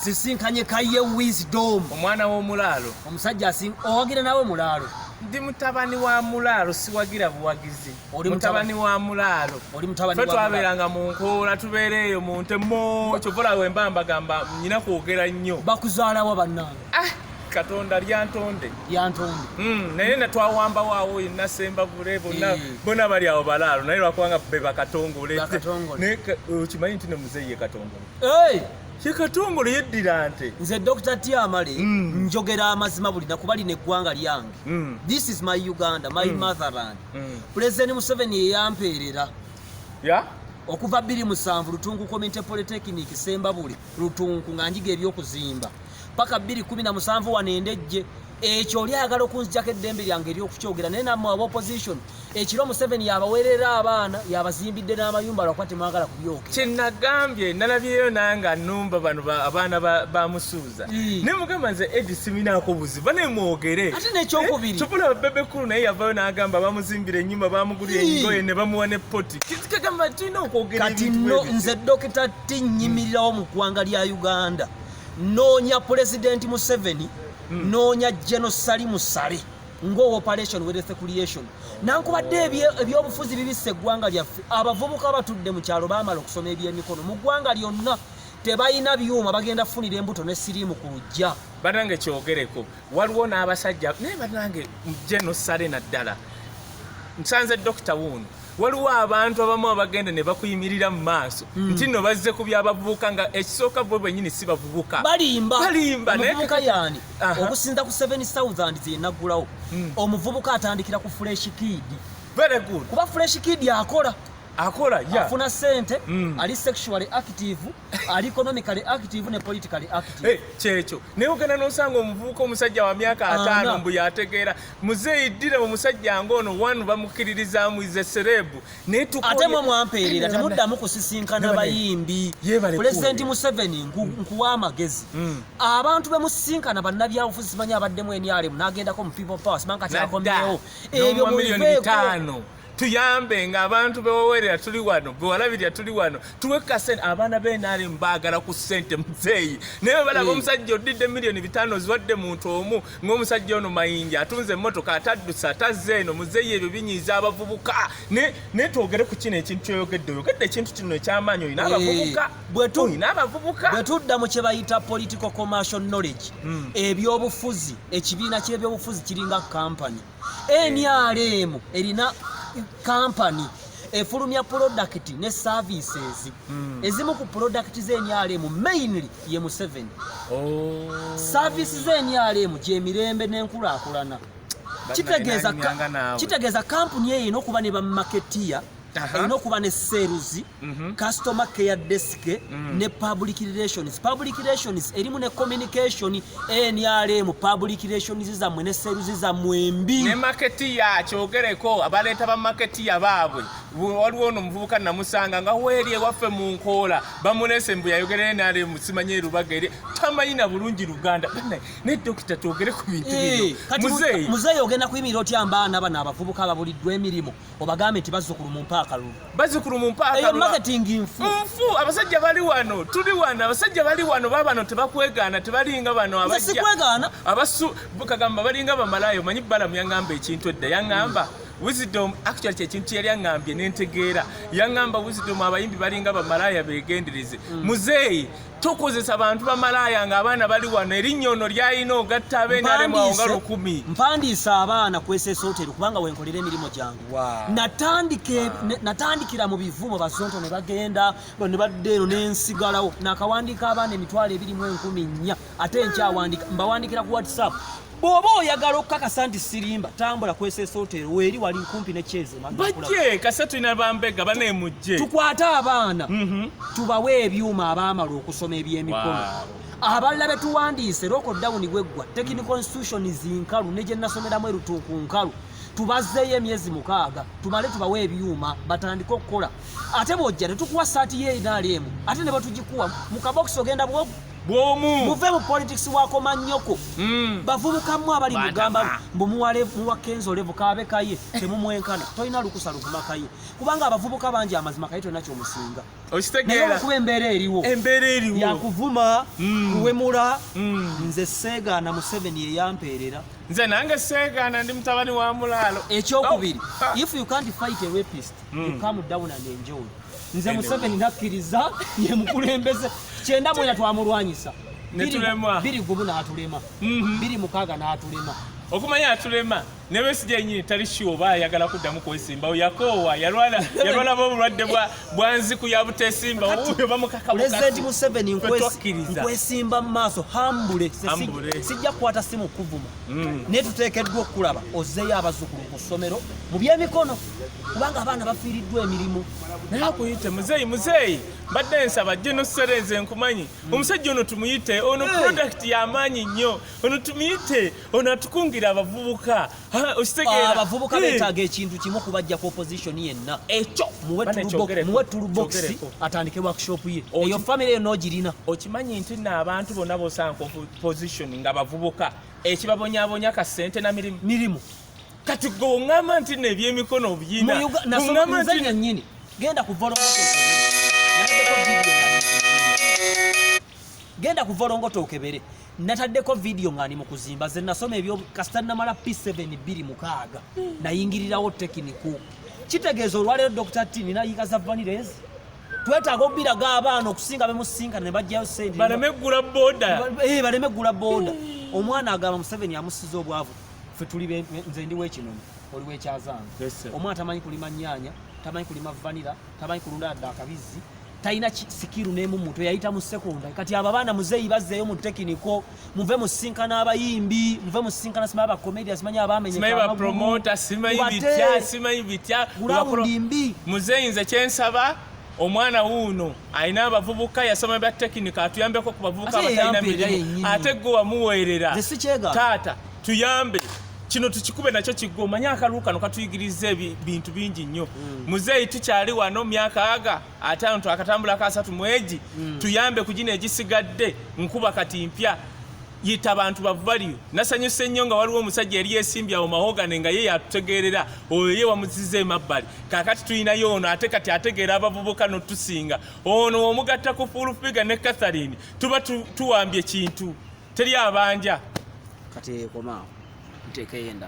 sisinkanye kaye wisdom omwana w'omulaalo omusajja owagira nawe mulaalo ndi mutabani wa mulaalo siwagira buwagizi mutabani wa mulaalo fe twabeeranga mu nkoola tubeereeyo mu ntemo kyovola wemba mbagamba nyina kwogera nnyo bakuzaalawo bannange katonda yantonde naye natwawamba waawo yenna Sembabule bonna bali awo balaalo naye lwakubanga be bakatongole okimanyi nti ne muzeeyi ye katongole ye katongole yeddira nte nze Dr. Tiamale njogera amazima buli naku bali neggwanga lyange this is my Uganda my motherland President Museveni yeyampeerera okuva 2007 Lutungu Community Polytechnic Sembabule Lutungu nga njiga ebyokuzimba paka 2017 wanendejje ekyo lyagala okunzijako eddembe lyange ery'okukyogera naye nammwe aba opposition ekiro Museveni yabaweerera abaana yabazimbidde n'amayumba lwakuba temwagala kubyokera kyenagambye nalabyeyo nanga nnumba bano abaana bamusuuza ne mugamba nze Edi siminaako buzibu banemwogere ate n'ekyokubiri kyopula bebekulu naye yavayo n'agamba bamuzimbira ennyumba bamugulira engoye ne bamuwa ne poti kagamba tulina okwogera kati nno nze Dr. T nnyimirirawo mu ggwanga lya Uganda noonya President Museveni noonya General Salim Sale ngo operation wealth creation nankubadde ebyobufuzi bibisse eggwanga lyaffe abavubuka batudde mu kyalo baamala okusoma ebyemikono mu ggwanga lyonna tebalina byuma bagenda kufunira embuto ne siriimu ku lujja banange kyogereko waliwo n'abasajja naye banange General Sale naddala nsanze Dr. Wuno waliwo abantu abamu abagenda ne bakuyimirira mu maaso nti nno bazze ku byabavubuka nga ekisooka bo bwennyini si bavubuka balimba omuvubuka yaani okusinza ku 7,000 zenaggulawo omuvubuka atandikira ku fresh kid very good kuba fresh kid akola afuna sente ali sexually active ali economically active ne politically active kyekyo naye ogenda n'osanga omuvubuka omusajja wa myaka 5 mbu yategeera muzeeyi ddira omusajja ng'ono wanu bamukiririzaamu ize serebu ate mwe mwampeerera temuddamu kusisinkana bayimbi President Museveni nkuwa amagezi abantu be musisinkana bannabyabufuzi simanyi abaddemu NRM n'agendako mu people power simanyi kyakomyewo ebyo mubiveeko tuyambe nga abantu bewowerera tuli wano bewalabirira tuli wano tuweka sente abaana b'NRM mbaagala ku ssente muzeeyi naye balaba omusajja odidde $5,000,000 ziwadde muntu omu ng'omusajja ono mayinja atunze emmotoka ataddusa atazze eno muzeeyi ebyo binyiiza abavubuka naye twogere ku kino ekintu kyoyogedde oyogedde ekintu kino ekyamaanyi olina abavubuka bwe tudda mu kye bayita political commercial knowledge ebyobufuzi ekibiina ky'ebyobufuzi kiringa kampani NRM erina company efulumya product ne services ezimu ku product z'NRM mainly ye Museveni services z'NRM gyemirembe n'enkulaakulana kitegeeza company eyo eno okuba ne bamaketiya erina okuba ne sales customer care desk ne public relations erimu ne communication NRM public relations zammwe ne sales zammwe mbi ne marketiya kyogereko abaleeta ba marketiya baabwe waliwo ono omuvubuka namusanga nga weeri ewaffe mu nkoola bamulese mbu yayogera NRM simanyi Lubagere tamanyi na bulungi Luganda ne dokita twogere ku bintu bino muzeeyi ogenda kuyimirira otya mbaana bano abavubuka ababuliddwa emirimu obagambe nti bazzukulu mu mpaaka bazzukulu mu mpaaka eyo marketing nfu abasajja bali wano tuli wano abasajja bali wano babano tebakwegaana tebalinga bano abajja kagamba balinga bamalayo manyi balamu yaŋŋamba ekintu edda yaŋŋamba wisdom actually kyekintu yali yaŋŋambye n'entegeera yaŋŋamba wisdom abayimbi balinga bamalaaya beegendereze muzeeyi tokozesa abantu bamalaaya ng'abaana bali wano erinnya ono lyalina ogatta ab'NRM awo nga 100 mpandiisa abaana kweseesa hoteri kubanga wenkolera emirimu gyange natandikira mu bivumo basonto ne bagenda ne badde eno n'ensigalawo nakawandiika abaana emitwalo 24,000 ate nkyawandika mbawandikira ku WhatsApp bw'oba oyagala okukakasa nti sirimba tambula kweseesa hoteri weeri wali kumpi ne kyeze bajje kasatu ina bambega baneemujje tukwate abaana tubawe ebyuma abaamala okusoma ebyemikono abalala be tuwandiise lokodawuni bweggwa technical institutions nkalu ne gye nasomeramu erutuuku nkalu tubazzeeyo emyezi 6 tumale tubawe ebyuma batandike okukola ate bw'ojja tetukuwa saati ye NRM ate ne batugikuwa mu kabokisi ogenda bwomu muve mu politics wako manyoko bavubuka mu abali mugamba mbumuwale muwa Kenzo level kabe kaye temumwenkana toina lukusa luvuma kaye kubanga abavubuka bangi amazima kaye tona kyomusinga okitegeera kuba embeera eriwo yakuvuma kuwemula nze Seegaana Museveni yeyampeerera nze nange Seegaana ndi mutabani wa mulaalo ekyokubiri if you can't fight a rapist you come down and enjoy nze Museveni nakkiriza ye mukulembeze kyenda mwena twamulwanyisa biri gubu n'atulema biri mukaaga n'atulema okumanya atulema ne Besigye yennyini tali sure oba ayagala kuddamu kwesimbawo yakoowa yalwala b'obulwadde bwa nziku ya buteesimbawo oyo bamukakabuka President Museveni nkwesimba mu maaso hambule sijja kukwata simu kuvuma naye tuteekeddwa okulaba ozzeeyo abazzukulu ku ssomero mu byemikono kubanga abaana bafiiriddwa emirimu naye akuyite muzeeyi mbadde nsaba General Serenze nkumanyi omusajja ono tumuyite ono product y'amaanyi nnyo ono tumuyite ono atukungira abavubuka abavubuka beetaaga ekintu kimu kubajjako opposition yenna ekyo muwe toolbox atandike workshop ye eyo family eyo n'ogirina okimanyi nti nno abantu bonna bosanga opposition nga bavubuka ekibabonyaabonya ka ssente na mirimu kati gwe oŋŋamba nti nno ebyemikono obyina nnyini genda ku volongoto okebere nataddeko video ngani mu kuzimba ze nasoma ebyo kasita namala P7 2 nayingirirawo tekiniku kitegeeza olwaleero Dr. T nina yikaza vanires twetaaga obiraga abaana okusinga bemusinga ne bajjayo sente baleme gula boda omwana agamba Museveni amusiza obwavu ffe tuli nze ndi w'ekinono oli w'ekyazanga omwana tamanyi kulima nnyaanya tamanyi kulima vanira tamanyi kulunda dda akabizi talina sikiru n'emu muntu yayita mu sekondari kati abo abaana muzeeyi bazzeeyo mu tekiniko muve musinkana abayimbi muve musinkana simanyi abakomediya simanyi abamenyekapromota simanyi bitya gulawundi mbi muzeeyi nze kyensaba omwana wuuno alina abavubuka yasoma bya tekinika atuyambeko ku bavubuka abatalina mirimu ate gwe wamuweerera taata tuyambe kino tukikube nakyo kiggwa omanye akalulu kano katuyigiriza bintu bingi nnyo muzeeyi tukyali wano myaka aga 5 twakatambulako 3 mwegi tuyambe ku gino egisigadde nkuba kati mpya yita abantu bavaliyo nasanyuse nnyo nga waliwo omusajja yali yeesimbyawo mahogane nga ye yatutegeerera oyo ye wamuziza emabbali kaakati tulinayo ono ate kati ategeera abavubuka notusinga ono omugatta ku Fullfigure ne Catherine tuba tuwambye kintu teri abanja kati komaawo nteekeyenda